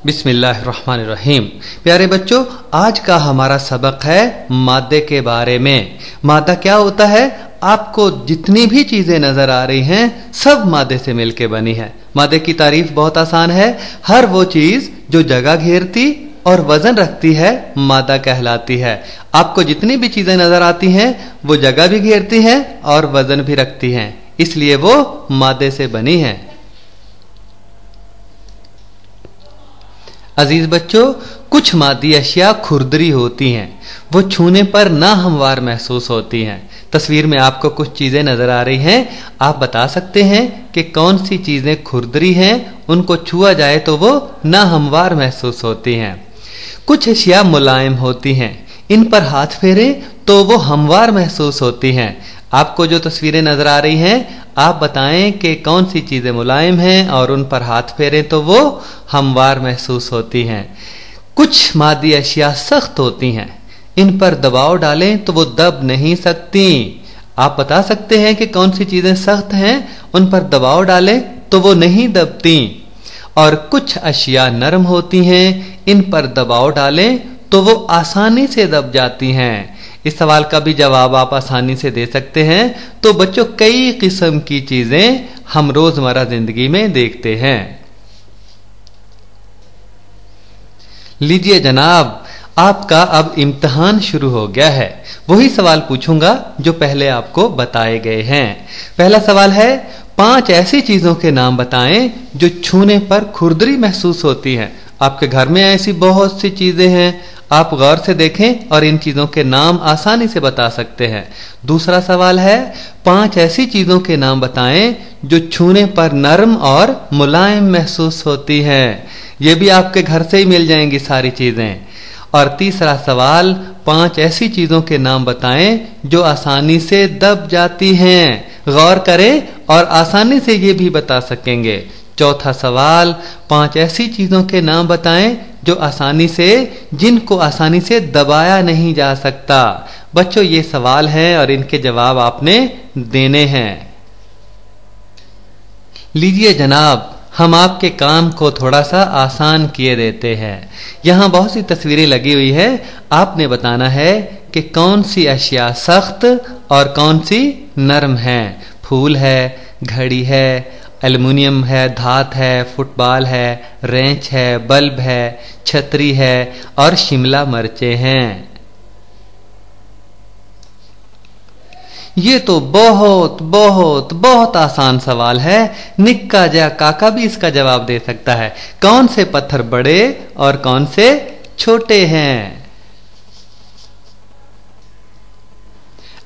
बिस्मिल्लाहिर्रहमानिर्रहीम। प्यारे बच्चों, आज का हमारा सबक है मादे के बारे में। मादा क्या होता है? आपको जितनी भी चीजें नजर आ रही हैं सब मादे से मिलके बनी है। मादे की तारीफ बहुत आसान है। हर वो चीज जो जगह घेरती और वजन रखती है मादा कहलाती है। आपको जितनी भी चीजें नजर आती हैं वो जगह भी घेरती हैं और वजन भी रखती हैं, इसलिए वो मादे से बनी है। अजीज बच्चों, कुछ मादी अशिया खुरदरी होती हैं, वो छूने पर ना हमवार महसूस होती हैं। तस्वीर में आपको कुछ चीजें नजर आ रही हैं। आप बता सकते हैं कि कौन सी चीजें खुरदरी हैं, उनको छुआ जाए तो वो ना हमवार महसूस होती हैं। कुछ अशिया मुलायम होती हैं, इन पर हाथ फेरे तो वो हमवार महसूस होती हैं। आपको जो तस्वीरें नजर आ रही हैं, आप बताएं कि कौन सी चीजें मुलायम हैं और उन पर हाथ फेरें तो वो हमवार महसूस होती हैं। कुछ मादी अशिया सख्त होती हैं, इन पर दबाव डालें तो वो दब नहीं सकती। आप बता सकते हैं कि कौन सी चीजें सख्त हैं, उन पर दबाव डालें तो वो नहीं दबती। और कुछ अशिया नरम होती हैं, इन पर दबाव डालें तो वो आसानी से दब जाती हैं। इस सवाल का भी जवाब आप आसानी से दे सकते हैं। तो बच्चों, कई किस्म की चीजें हम रोजमर्रा जिंदगी में देखते हैं। लीजिए जनाब, आपका अब इम्तिहान शुरू हो गया है। वही सवाल पूछूंगा जो पहले आपको बताए गए हैं। पहला सवाल है, 5 ऐसी चीजों के नाम बताएं जो छूने पर खुरदरी महसूस होती हैं। आपके घर में ऐसी बहुत सी चीजें हैं, आप गौर से देखें और इन चीजों के नाम आसानी से बता सकते हैं। दूसरा सवाल है, 5 ऐसी चीजों के नाम बताएं जो छूने पर नरम और मुलायम महसूस होती हैं। ये भी आपके घर से ही मिल जाएंगी सारी चीजें। और तीसरा सवाल, 5 ऐसी चीजों के नाम बताएं जो आसानी से दब जाती हैं। गौर करें और आसानी से ये भी बता सकेंगे। चौथा सवाल, 5 ऐसी चीजों के नाम बताएं जिनको आसानी से दबाया नहीं जा सकता। बच्चों, ये सवाल हैं और इनके जवाब आपने देने हैं। लीजिए जनाब, हम आपके काम को थोड़ा सा आसान किए देते हैं। यहां बहुत सी तस्वीरें लगी हुई है। आपने बताना है कि कौन सी अशिया सख्त और कौन सी नरम है। फूल है, घड़ी है, एल्युमिनियम है, धात है, फुटबॉल है, रेंच है, बल्ब है, छतरी है और शिमला मिर्चें हैं। ये तो बहुत बहुत बहुत आसान सवाल है। निक्का जा काका भी इसका जवाब दे सकता है। कौन से पत्थर बड़े और कौन से छोटे हैं?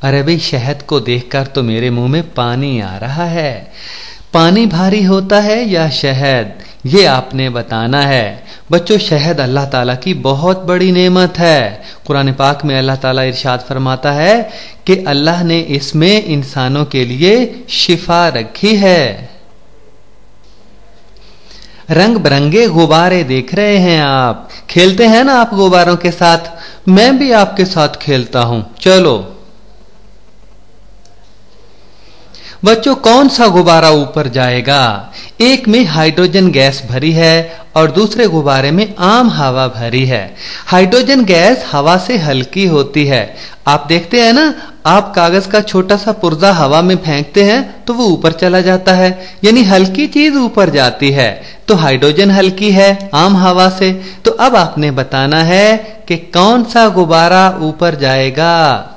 अरे भाई, शहद को देखकर तो मेरे मुंह में पानी आ रहा है। पानी भारी होता है या शहद, ये आपने बताना है। बच्चों, शहद अल्लाह ताला की बहुत बड़ी नेमत है। कुरान पाक में अल्लाह ताला इरशाद फरमाता है कि अल्लाह ने इसमें इंसानों के लिए शिफा रखी है। रंग बिरंगे गुब्बारे देख रहे हैं आप। खेलते हैं ना आप गुब्बारों के साथ? मैं भी आपके साथ खेलता हूं, चलो। बच्चों, कौन सा गुब्बारा ऊपर जाएगा? एक में हाइड्रोजन गैस भरी है और दूसरे गुब्बारे में आम हवा भरी है। हाइड्रोजन गैस हवा से हल्की होती है। आप देखते हैं ना, आप कागज का छोटा सा पुर्जा हवा में फेंकते हैं तो वो ऊपर चला जाता है, यानी हल्की चीज ऊपर जाती है। तो हाइड्रोजन हल्की है आम हवा से। तो अब आपने बताना है कि कौन सा गुब्बारा ऊपर जाएगा।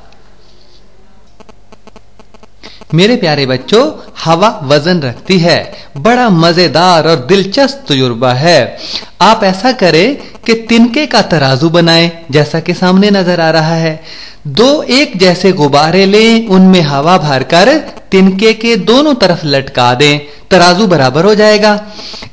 मेरे प्यारे बच्चों, हवा वजन रखती है। बड़ा मजेदार और दिलचस्प तजुर्बा है। आप ऐसा करें कि तिनके का तराजू बनाएं, जैसा कि सामने नजर आ रहा है। 2 एक जैसे गुब्बारे लें, उनमें हवा भरकर तिनके के दोनों तरफ लटका दें, तराजू बराबर हो जाएगा।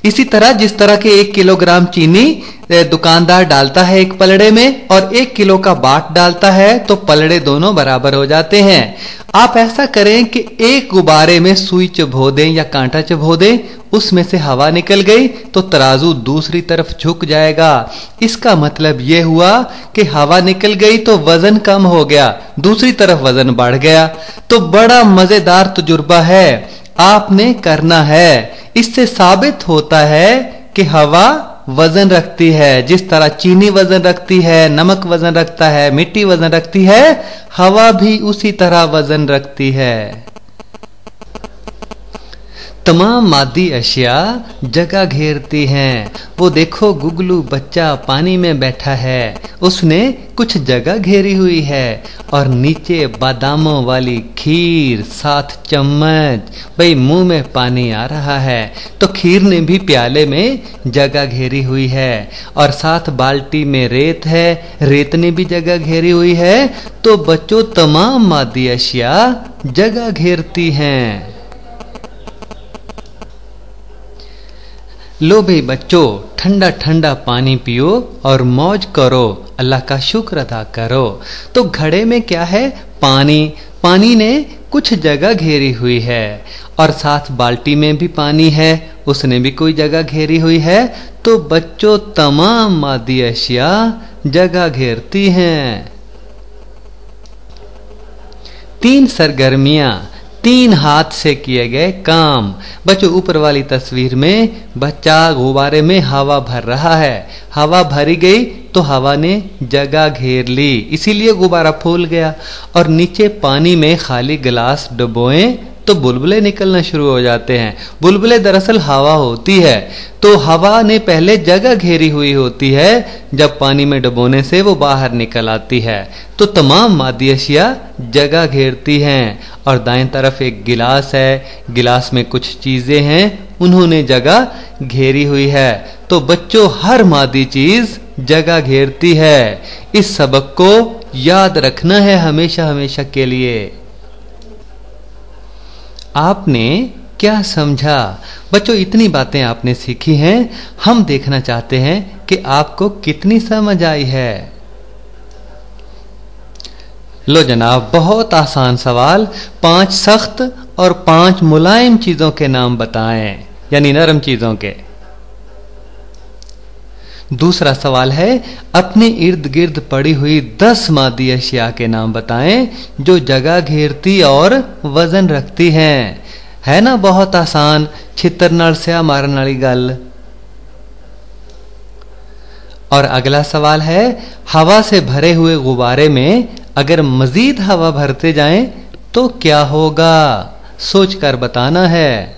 इसी तरह जिस तरह के 1 किलोग्राम चीनी दुकानदार डालता है एक पलड़े में और 1 किलो का बाट डालता है तो पलड़े दोनों बराबर हो जाते हैं। आप ऐसा करें कि एक गुब्बारे में सुई चुभो दें या कांटा चुभो दें, उसमें से हवा निकल गई तो तराजू दूसरी तरफ झुक जाएगा। इसका मतलब यह हुआ कि हवा निकल गई तो वजन कम हो गया, दूसरी तरफ वजन बढ़ गया। तो बड़ा मजेदार तजुर्बा है, आपने करना है। इससे साबित होता है कि हवा वजन रखती है। जिस तरह चीनी वजन रखती है, नमक वजन रखता है, मिट्टी वजन रखती है, हवा भी उसी तरह वजन रखती है। तमाम मादी अशिया जगह घेरती हैं। वो देखो गुगलू बच्चा पानी में बैठा है, उसने कुछ जगह घेरी हुई है और नीचे बादामों वाली खीर, साथ चम्मच। भाई मुंह में पानी आ रहा है तो खीर ने भी प्याले में जगह घेरी हुई है और साथ बाल्टी में रेत है, रेत ने भी जगह घेरी हुई है। तो बच्चों तमाम मादी अशिया जगह घेरती हैं। लो भाई बच्चों, ठंडा ठंडा पानी पियो और मौज करो, अल्लाह का शुक्र अदा करो। तो घड़े में क्या है? पानी। पानी ने कुछ जगह घेरी हुई है और साथ बाल्टी में भी पानी है, उसने भी कोई जगह घेरी हुई है। तो बच्चों तमाम मादी अशिया जगह घेरती हैं। 3 सरगर्मियां, 3 हाथ से किए गए काम। बच्चों ऊपर वाली तस्वीर में बच्चा गुब्बारे में हवा भर रहा है। हवा भरी गई तो हवा ने जगह घेर ली, इसीलिए गुब्बारा फूल गया। और नीचे पानी में खाली गिलास डुबोए तो बुलबुले निकलना शुरू हो जाते हैं। बुलबुले दरअसल हवा होती है, तो हवा ने पहले जगह घेरी हुई होती है, जब पानी में डुबोने से वो बाहर निकल आती है। तो तमाम मादी अशिया जगह घेरती हैं। और दाएं तरफ एक गिलास है, गिलास में कुछ चीजें हैं, उन्होंने जगह घेरी हुई है। तो बच्चों हर मादी चीज जगह घेरती है। इस सबक को याद रखना है हमेशा हमेशा के लिए। आपने क्या समझा? बच्चों इतनी बातें आपने सीखी हैं, हम देखना चाहते हैं कि आपको कितनी समझ आई है। लो जनाब, बहुत आसान सवाल। 5 सख्त और 5 मुलायम चीजों के नाम बताएं, यानी नरम चीजों के। दूसरा सवाल है, अपने इर्द गिर्द पड़ी हुई 10 मादी अशिया के नाम बताएं जो जगह घेरती और वजन रखती हैं। है ना बहुत आसान, छितर नाल स्या मारन वाली गल। और अगला सवाल है, हवा से भरे हुए गुब्बारे में अगर मजीद हवा भरते जाएं तो क्या होगा? सोचकर बताना है।